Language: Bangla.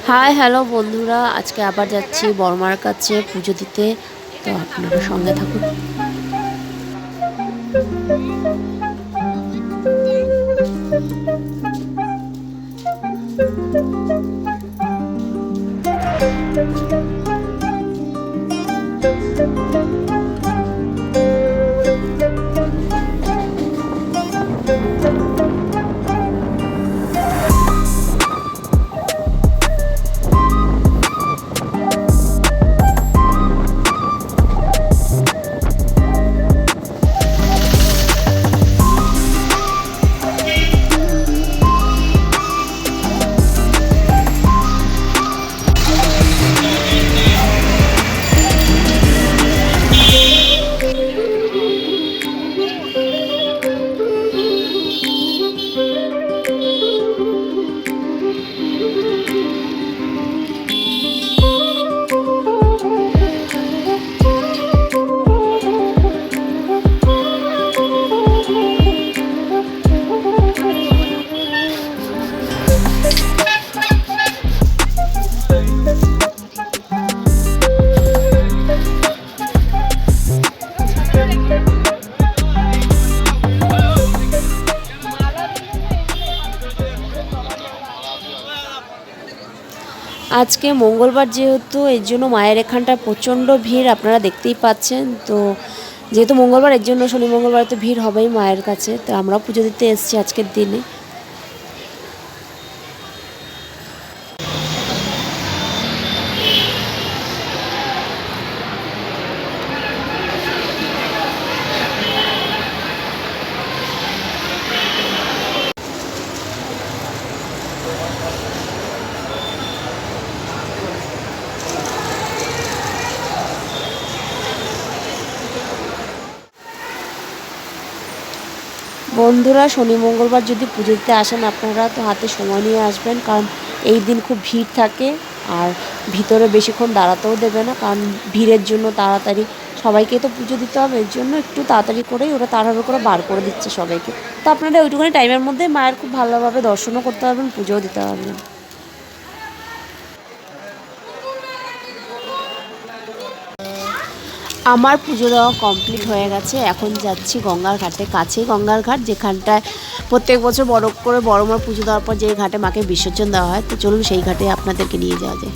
হাই হ্যালো বন্ধুরা, আজকে আবার যাচ্ছি বড়মার কাছে পুজো দিতে। তো আপনারা সঙ্গে থাকুন। আজকে মঙ্গলবার যেহেতু এর জন্য মায়ের এখানটায় প্রচণ্ড ভিড় আপনারা দেখতেই পাচ্ছেন। তো যেহেতু মঙ্গলবার এর জন্য শনি মঙ্গলবার তো ভিড় হবেই মায়ের কাছে। তো আমরাও পুজো দিতে এসেছি আজকের দিনে। বন্ধুরা, শনি মঙ্গলবার যদি পুজো দিতে আসেন আপনারা তো হাতে সময় নিয়ে আসবেন, কারণ এই দিন খুব ভিড় থাকে। আর ভিতরে বেশিক্ষণ দাঁড়াতেও দেবে না, কারণ ভিড়ের জন্য তাড়াতাড়ি সবাইকে তো পুজো দিতে হবে। এর জন্য একটু তাড়াতাড়ি করেই ওরা তাড়াহুড়ো করে বার করে দিচ্ছে সবাইকে। তো আপনারা ওইটুকুনি টাইমের মধ্যে মায়ের খুব ভালোভাবে দর্শনও করতে পারবেন, পুজোও দিতে পারবেন। আমার পুজো দেওয়া কমপ্লিট হয়ে গেছে। এখন যাচ্ছি গঙ্গার ঘাটে, কাছেই গঙ্গার ঘাট, যেখানটায় প্রত্যেক বছর বড় করে বড়মার পুজো দেওয়ার পর যে ঘাটে মাকে বিসর্জন দেওয়া হয়। তো চলুন সেই ঘাটে আপনাদেরকে নিয়ে যাওয়া যায়।